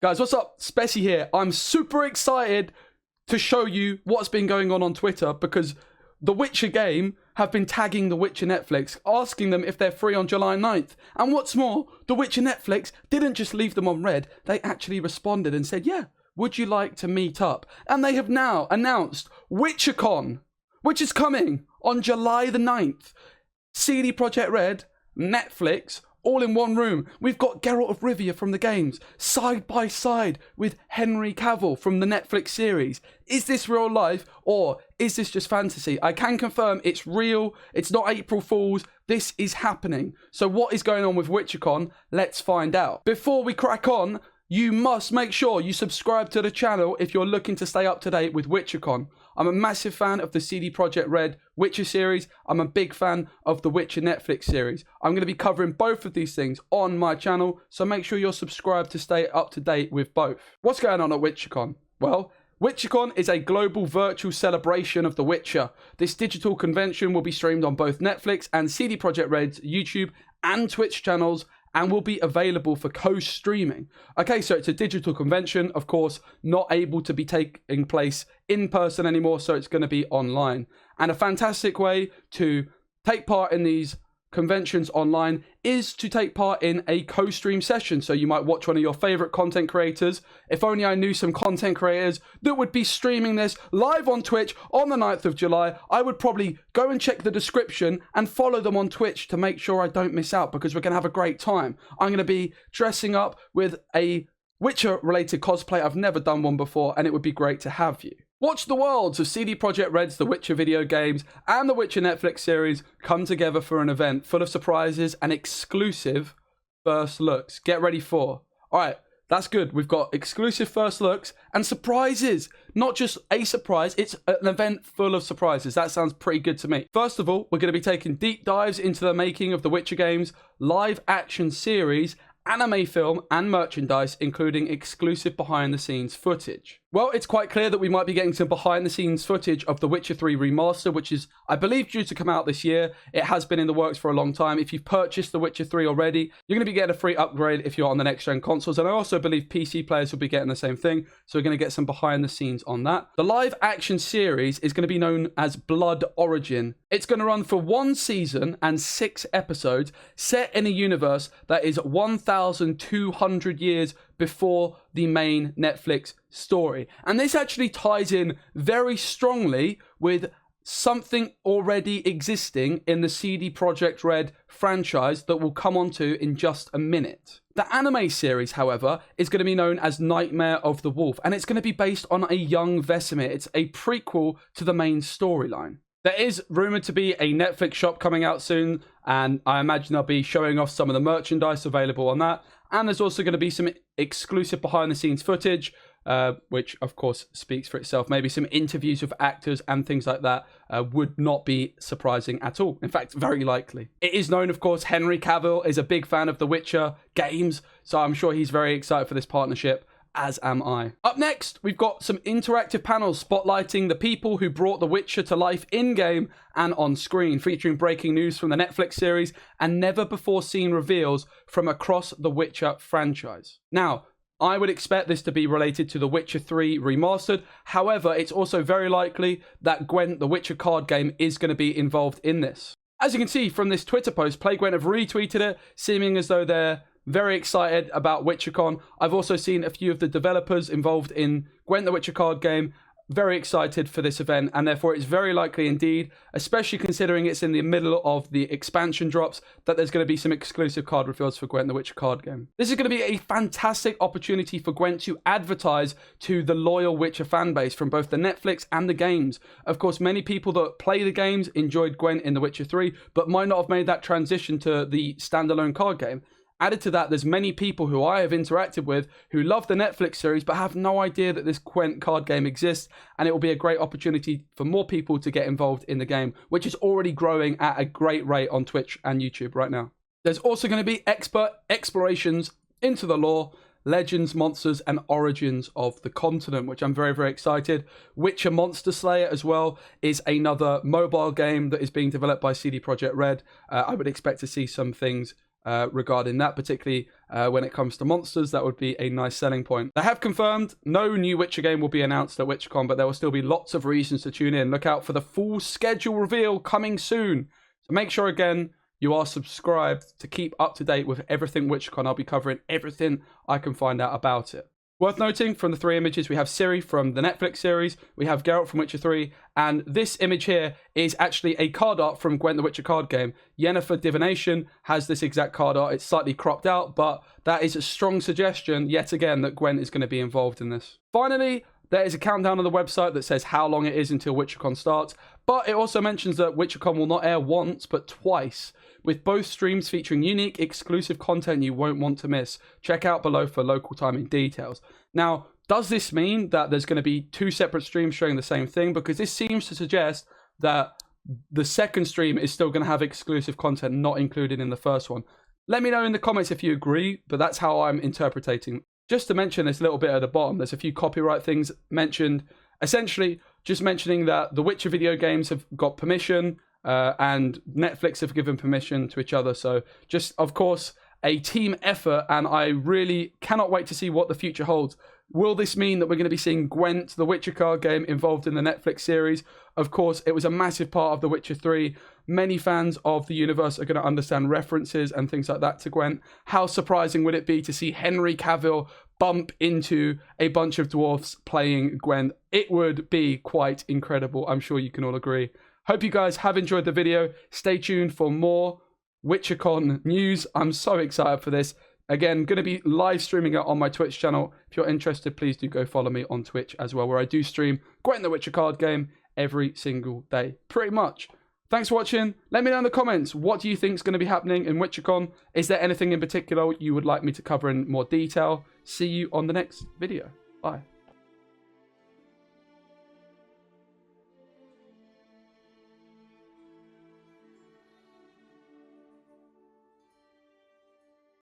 Guys, what's up? Speci here. I'm super excited to show you what's been going on Twitter because the Witcher game have been tagging the Witcher Netflix, asking them if they're free on July 9th. And what's more, the Witcher Netflix didn't just leave them on red, they actually responded and said, yeah, would you like to meet up? And they have now announced WITCHERCON, which is coming on July the 9th. CD Projekt Red, Netflix, all in one room. We've got Geralt of Rivia from the games, side by side with Henry Cavill from the Netflix series. Is this real life or is this just fantasy? I can confirm it's real. It's not April Fool's. This is happening. So what is going on with WITCHERCON? Let's find out. Before we crack on, you must make sure you subscribe to the channel if you're looking to stay up to date with WITCHERCON. I'm a massive fan of the CD Projekt Red Witcher series. I'm a big fan of the Witcher Netflix series. I'm going to be covering both of these things on my channel, so make sure you're subscribed to stay up to date with both. What's going on at WITCHERCON? Well, WITCHERCON is a global virtual celebration of The Witcher. This digital convention will be streamed on both Netflix and CD Projekt Red's YouTube and Twitch channels, and will be available for co-streaming. Okay, so it's a digital convention, of course, not able to be taking place in person anymore, so it's going to be online. And a fantastic way to take part in these conventions online is to take part in a co-stream session. So you might watch one of your favorite content creators. If only I knew some content creators that would be streaming this live on Twitch on the 9th of July, I would probably go and check the description and follow them on Twitch to make sure I don't miss out, because we're going to have a great time. I'm going to be dressing up with a Witcher related cosplay. I've never done one before, and it would be great to have you. Watch the worlds of CD Projekt Red's The Witcher video games and the Witcher Netflix series come together for an event full of surprises and exclusive first looks. Get ready for. Alright, that's good. We've got exclusive first looks and surprises. Not just a surprise, it's an event full of surprises. That sounds pretty good to me. First of all, we're going to be taking deep dives into the making of the Witcher games, live action series, anime film and merchandise, including exclusive behind the scenes footage. Well, it's quite clear that we might be getting some behind the scenes footage of The Witcher 3 Remaster, which is, I believe, due to come out this year. It has been in the works for a long time. If you've purchased The Witcher 3 already, you're going to be getting a free upgrade if you're on the next gen consoles. And I also believe PC players will be getting the same thing. So we're going to get some behind the scenes on that. The live action series is going to be known as Blood Origin. It's going to run for 1 season and 6 episodes, set in a universe that is 1,200 years before the main Netflix story. And this actually ties in very strongly with something already existing in the CD Projekt Red franchise that we'll come on to in just a minute. The anime series, however, is going to be known as Nightmare of the Wolf, and it's going to be based on a young Vesemir. It's a prequel to the main storyline. There is rumored to be a Netflix shop coming out soon, and I imagine they'll be showing off some of the merchandise available on that. And there's also going to be some exclusive behind-the-scenes footage, which, of course, speaks for itself. Maybe some interviews with actors and things like that would not be surprising at all. In fact, very likely. It is known, of course, Henry Cavill is a big fan of the Witcher games, so I'm sure he's very excited for this partnership, as am I. Up next, we've got some interactive panels spotlighting the people who brought The Witcher to life in-game and on screen, featuring breaking news from the Netflix series and never-before-seen reveals from across the Witcher franchise. Now, I would expect this to be related to The Witcher 3 Remastered. However, it's also very likely that Gwent, the Witcher card game, is going to be involved in this. As you can see from this Twitter post, PlayGwent have retweeted it, seeming as though they're very excited about WITCHERCON. I've also seen a few of the developers involved in Gwent, the Witcher card game, very excited for this event, and therefore it's very likely indeed, especially considering it's in the middle of the expansion drops, that there's going to be some exclusive card reveals for Gwent, the Witcher card game. This is going to be a fantastic opportunity for Gwent to advertise to the loyal Witcher fan base from both the Netflix and the games. Of course, many people that play the games enjoyed Gwent in The Witcher 3, but might not have made that transition to the standalone card game. Added to that, there's many people who I have interacted with who love the Netflix series but have no idea that this Gwent card game exists, and it will be a great opportunity for more people to get involved in the game, which is already growing at a great rate on Twitch and YouTube right now. There's also going to be expert explorations into the lore, legends, monsters, and origins of the continent, which I'm very, very excited. Witcher Monster Slayer as well is another mobile game that is being developed by CD Projekt Red. I would expect to see some things regarding that, particularly when it comes to monsters. That would be a nice selling point. They have confirmed no new Witcher game will be announced at WitcherCon, but there will still be lots of reasons to tune in. Look out for the full schedule reveal coming soon. So make sure, again, you are subscribed to keep up to date with everything WitcherCon. I'll be covering everything I can find out about it. Worth noting, from the 3 images, we have Ciri from the Netflix series, we have Geralt from Witcher 3, and this image here is actually a card art from Gwent the Witcher card game. Yennefer Divination has this exact card art. It's slightly cropped out, but that is a strong suggestion, yet again, that Gwent is going to be involved in this. Finally, there is a countdown on the website that says how long it is until WitcherCon starts, but it also mentions that WitcherCon will not air once, but twice, with both streams featuring unique, exclusive content you won't want to miss. Check out below for local timing details. Now, does this mean that there's going to be 2 separate streams showing the same thing? Because this seems to suggest that the second stream is still going to have exclusive content not included in the first one. Let me know in the comments if you agree, but that's how I'm interpreting. Just to mention this little bit at the bottom, there's a few copyright things mentioned. Essentially, just mentioning that the Witcher video games have got permission, and Netflix have given permission to each other. So just, of course, a team effort, and I really cannot wait to see what the future holds. Will this mean that we're going to be seeing Gwent, the Witcher card game, involved in the Netflix series? Of course, it was a massive part of The Witcher 3. Many fans of the universe are going to understand references and things like that to Gwent. How surprising would it be to see Henry Cavill bump into a bunch of dwarfs playing Gwent? It would be quite incredible. I'm sure you can all agree. Hope you guys have enjoyed the video. Stay tuned for more WitcherCon news. I'm so excited for this. Again, going to be live streaming it on my Twitch channel. If you're interested, please do go follow me on Twitch as well, where I do stream Gwent the Witcher card game every single day, pretty much. Thanks for watching. Let me know in the comments, what do you think is going to be happening in WitcherCon? Is there anything in particular you would like me to cover in more detail? See you on the next video. Bye.